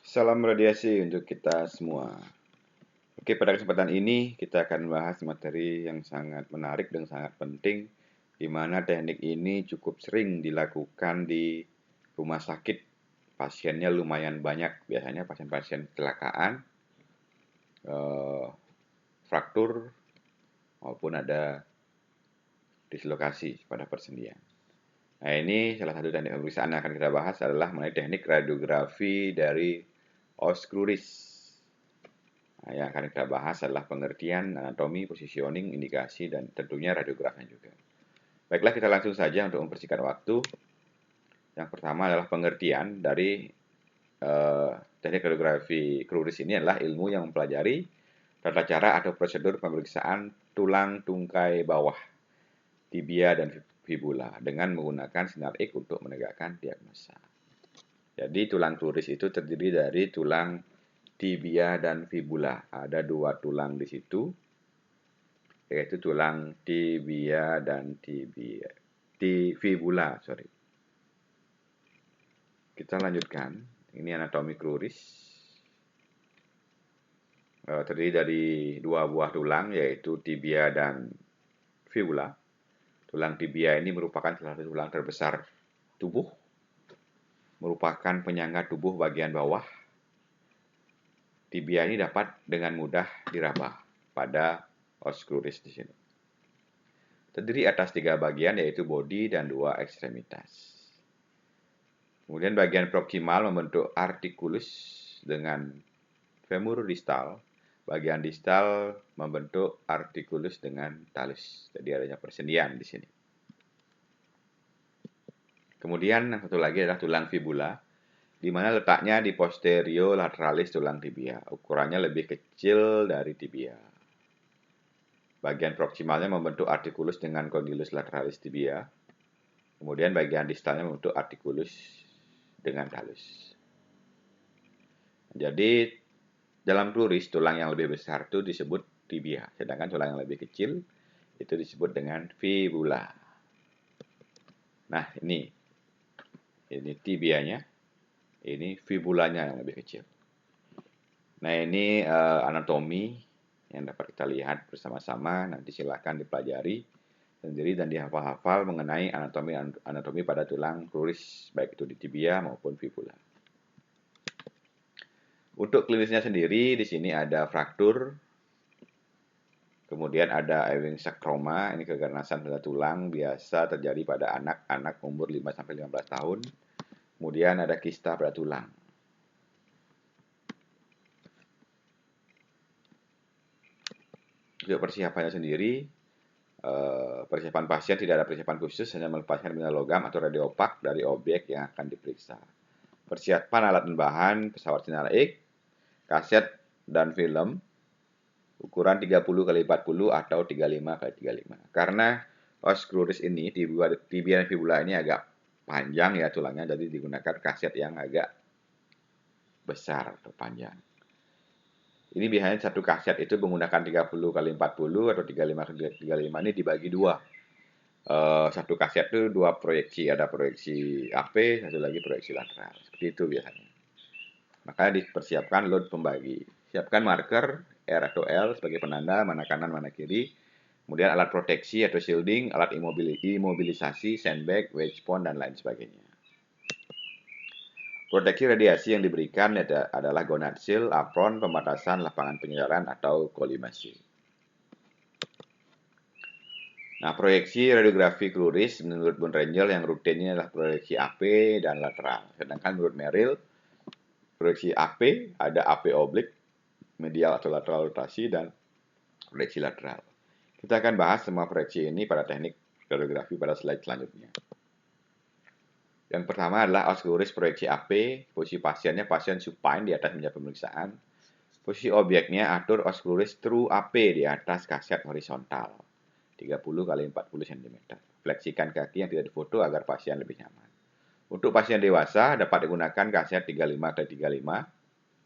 Salam radiasi untuk kita semua. Oke, pada kesempatan ini kita akan membahas materi yang sangat menarik dan sangat penting, di mana teknik ini cukup sering dilakukan di rumah sakit. Pasiennya lumayan banyak, biasanya pasien-pasien kecelakaan, fraktur, maupun ada dislokasi pada persendian. Nah, ini salah satu teknik pemeriksaan yang akan kita bahas adalah mengenai teknik radiografi dari os cruris. Nah, yang akan kita bahas adalah pengertian, anatomi, positioning, indikasi, dan tentunya radiografinya juga. Baiklah, kita langsung saja untuk mempersingkat waktu. Yang pertama adalah pengertian dari teknik radiografi cruris ini adalah ilmu yang mempelajari tata cara atau prosedur pemeriksaan tulang tungkai bawah, tibia, dan fibula dengan menggunakan sinar X untuk menegakkan diagnosa. Jadi tulang cruris itu terdiri dari tulang tibia dan fibula. Ada dua tulang di situ, yaitu tulang tibia dan fibula. Kita lanjutkan. Ini anatomi cruris. Terdiri dari dua buah tulang, yaitu tibia dan fibula. Tulang tibia ini merupakan salah satu tulang terbesar tubuh, merupakan penyangga tubuh bagian bawah. Tibia ini dapat dengan mudah diraba pada os cruris di sini. Terdiri atas 3 bagian, yaitu bodi dan 2 ekstremitas. Kemudian bagian proksimal membentuk articulus dengan femur distal. Bagian distal membentuk articulus dengan talus. Jadi adanya persendian di sini. Kemudian yang satu lagi adalah tulang fibula, di mana letaknya di posterior lateralis tulang tibia. Ukurannya lebih kecil dari tibia. Bagian proksimalnya membentuk articulus dengan condylus lateralis tibia. Kemudian bagian distalnya membentuk articulus dengan talus. Jadi dalam cruris tulang yang lebih besar itu disebut tibia, sedangkan tulang yang lebih kecil itu disebut dengan fibula. Nah, ini tibianya, ini fibulanya yang lebih kecil. Nah, ini anatomi yang dapat kita lihat bersama-sama. Nanti silakan dipelajari sendiri dan dihafal-hafal mengenai anatomi pada tulang cruris, baik itu di tibia maupun fibula. Untuk klinisnya sendiri, di sini ada fraktur, kemudian ada Ewing sarcoma, ini keganasan pada tulang, biasa terjadi pada anak-anak umur 5-15 tahun. Kemudian ada kista pada tulang. Untuk persiapannya sendiri, persiapan pasien tidak ada persiapan khusus, hanya melepaskan benda logam atau radiopak dari objek yang akan diperiksa. Persiapan alat dan bahan, pesawat sinar X, kaset dan film, ukuran 30x40 atau 35x35. Karena os cruris ini, tibia dan fibula ini agak panjang ya tulangnya, jadi digunakan kaset yang agak besar atau panjang. Ini biasanya satu kaset itu menggunakan 30x40 atau 35x35 ini dibagi dua. Satu kaset itu dua proyeksi, ada proyeksi AP, satu lagi proyeksi lateral. Seperti itu biasanya. Makanya dipersiapkan load pembagi. Siapkan marker R atau L sebagai penanda mana kanan mana kiri. Kemudian alat proteksi atau shielding, alat imobilisasi, sandbag, wedge pond, dan lain sebagainya. Proteksi radiasi yang diberikan adalah gonad shield, apron, pembatasan lapangan penyiaran, atau kolimasi. Nah, proyeksi radiografi cruris menurut Bun Rangel yang rutinnya adalah proyeksi AP dan lateral. Sedangkan menurut Merrill, proyeksi AP ada AP oblik, medial atau lateral rotasi, dan proyeksi lateral. Kita akan bahas semua proyeksi ini pada teknik radiografi pada slide selanjutnya. Yang pertama adalah os cruris proyeksi AP, posisi pasiennya pasien supine di atas meja pemeriksaan. Posisi objeknya atur os cruris true AP di atas kaset horizontal 30x40 cm. Fleksikan kaki yang tidak difoto agar pasien lebih nyaman. Untuk pasien dewasa dapat digunakan kaset 35x35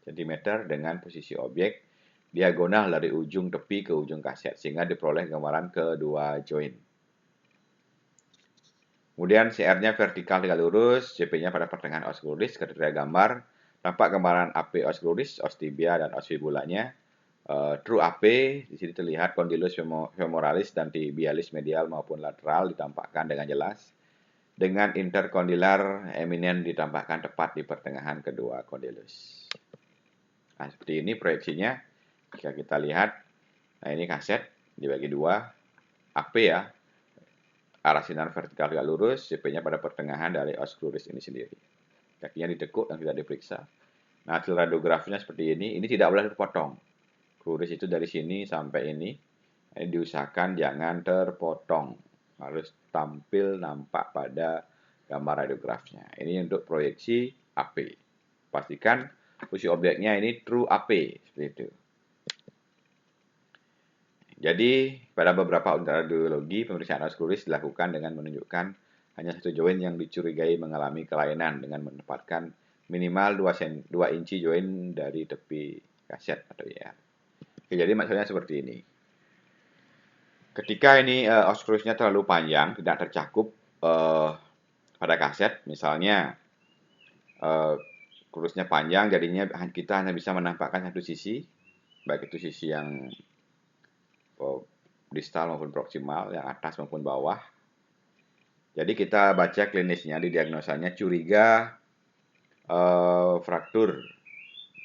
cm dengan posisi objek diagonal dari ujung tepi ke ujung kaset sehingga diperoleh gambaran kedua join. Kemudian CR-nya vertikal tegak lurus, CP-nya pada pertengahan os cruris, kriteria gambar Tampak gambaran AP os cruris, os tibia, dan os fibulanya. True AP, di sini terlihat condylus femoralis dan tibialis medial maupun lateral ditampakkan dengan jelas. Dengan intercondylar eminent ditampakkan tepat di pertengahan kedua condylus. Nah, seperti ini proyeksinya. Jika kita lihat, nah ini kaset dibagi dua. AP ya, arah sinar vertikal tegak lurus, CP-nya pada pertengahan dari os cruris ini sendiri. Kakinya ditekuk dan tidak diperiksa. Nah, hasil radiografinya seperti ini tidak boleh terpotong. Cruris itu dari sini sampai ini diusahakan jangan terpotong. Harus tampil nampak pada gambar radiografinya. Ini untuk proyeksi AP. Pastikan posisi objeknya ini true AP, seperti itu. Jadi, pada beberapa unit radiologi, pemeriksaan os cruris dilakukan dengan menunjukkan hanya satu join yang dicurigai mengalami kelainan dengan menempatkan minimal 2 inci join dari tepi kaset atau IR. Oke, jadi maksudnya seperti ini. Ketika ini os crurisnya terlalu panjang, tidak tercakup pada kaset, misalnya crurisnya panjang, jadinya kita hanya bisa menampakkan satu sisi, baik itu sisi yang distal maupun proksimal, yang atas maupun bawah. Jadi kita baca klinisnya, di diagnosanya curiga fraktur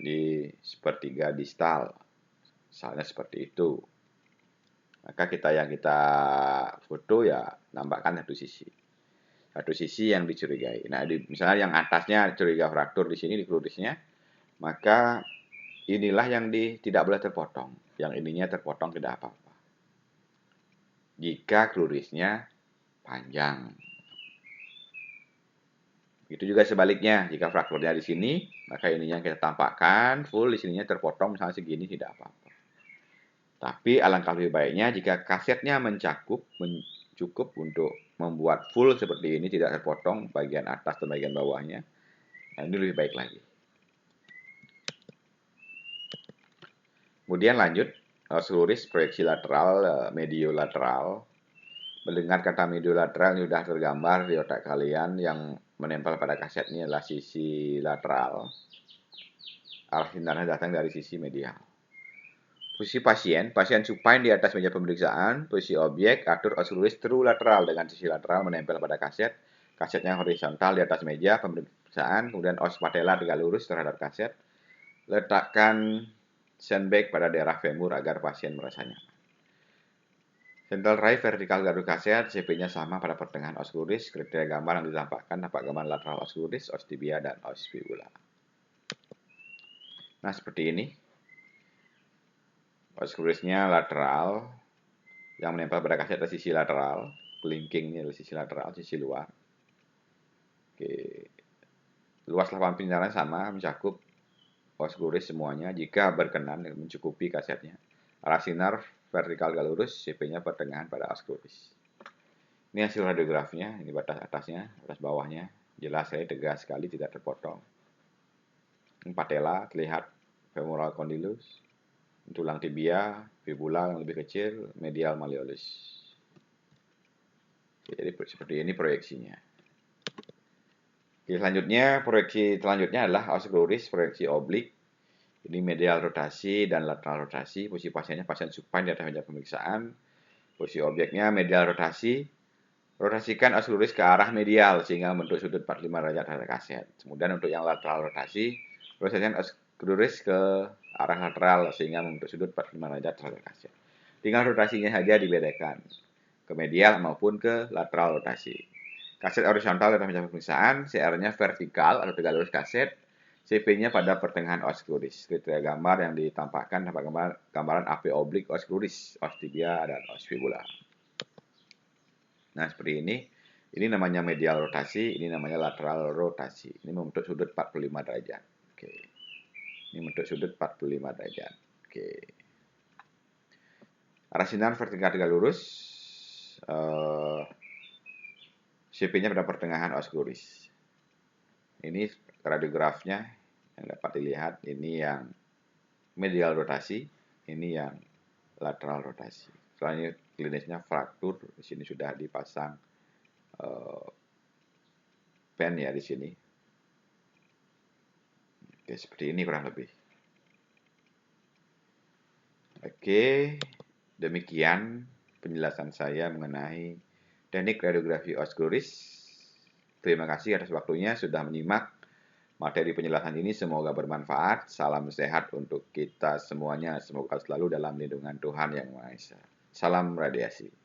di sepertiga distal, misalnya seperti itu. Maka kita foto ya nampakkan satu sisi yang dicurigai. Nah, misalnya yang atasnya curiga fraktur di sini di crurisnya, maka inilah yang tidak boleh terpotong. Yang ininya terpotong tidak apa-apa. Jika crurisnya panjang. Itu juga sebaliknya, jika frakturnya di sini, maka ininya kita tampakkan full, di sininya terpotong misalnya segini tidak apa-apa. Tapi alangkah lebih baiknya jika kasetnya cukup untuk membuat full seperti ini, tidak terpotong bagian atas dan bagian bawahnya. Nah, ini lebih baik lagi. Kemudian lanjut, os cruris proyeksi lateral, mediolateral. Mendengar kata mediolateral ini sudah tergambar di otak kalian. Yang menempel pada kaset ini adalah sisi lateral. Arah sinarnya datang dari sisi medial. Posisi pasien supine di atas meja pemeriksaan. Posisi objek, atur os cruris true lateral dengan sisi lateral menempel pada kaset. Kasetnya horizontal di atas meja pemeriksaan. Kemudian os patella tegak lurus terhadap kaset. Letakkan sandbag pada daerah femur agar pasien merasa nyaman. Central ray vertikal garu kaset, CP-nya sama pada pertengahan os cruris. Kriteria gambar yang ditampakkan dapat gambar lateral os cruris, os tibia, dan os fibula. Nah, seperti ini. Os crurisnya lateral, yang menempel pada kaset adalah sisi lateral. Kelingkingnya adalah sisi lateral, sisi luar. Oke. Luas lapangan penyiaran sama, mencakup os cruris semuanya jika berkenan mencukupi kasetnya. Arah sinar vertikal garis lurus, CP-nya pertengahan pada os cruris. Ini hasil radiografinya, ini batas atasnya, batas bawahnya. Jelas sekali, tegas sekali, tidak terpotong. Patella terlihat femoral condylus, tulang tibia, fibula yang lebih kecil, medial malleolus. Jadi seperti ini proyeksinya. Selanjutnya, proyeksi selanjutnya adalah os cruris, proyeksi oblik. Ini medial rotasi dan lateral rotasi. Posisi pasiennya pasien supine di atas meja pemeriksaan. Posisi objeknya medial rotasi. Rotasikan os cruris ke arah medial sehingga membentuk sudut 45 derajat terhadap kaset. Kemudian untuk yang lateral rotasi, rotasikan os cruris ke arah lateral sehingga membentuk sudut 45 derajat terhadap kaset. Tinggal rotasinya saja dibedakan ke medial maupun ke lateral rotasi. Kaset horizontal dalam meja pemeriksaan, CR-nya vertikal atau tegak lurus kaset. CP-nya pada pertengahan os cruris. Kriteria gambar yang ditampakkan dapat gambaran AP oblik os cruris, os tibia, dan os fibula. Nah, seperti ini. Ini namanya medial rotasi, ini namanya lateral rotasi. Ini membentuk sudut 45 derajat. Oke. Ini membentuk sudut 45 derajat. Oke. Arah sinar vertikal tegak lurus. CP-nya pada pertengahan os cruris. Ini radiografnya yang dapat dilihat, ini yang medial rotasi, ini yang lateral rotasi. Selanjutnya klinisnya fraktur, di sini sudah dipasang pen ya di sini. Oke, seperti ini kurang lebih. Oke, demikian penjelasan saya mengenai teknik radiografi oskuluris. Terima kasih atas waktunya sudah menyimak materi penjelasan ini. Semoga bermanfaat. Salam sehat untuk kita semuanya. Semoga selalu dalam lindungan Tuhan Yang Maha Esa. Salam radiasi.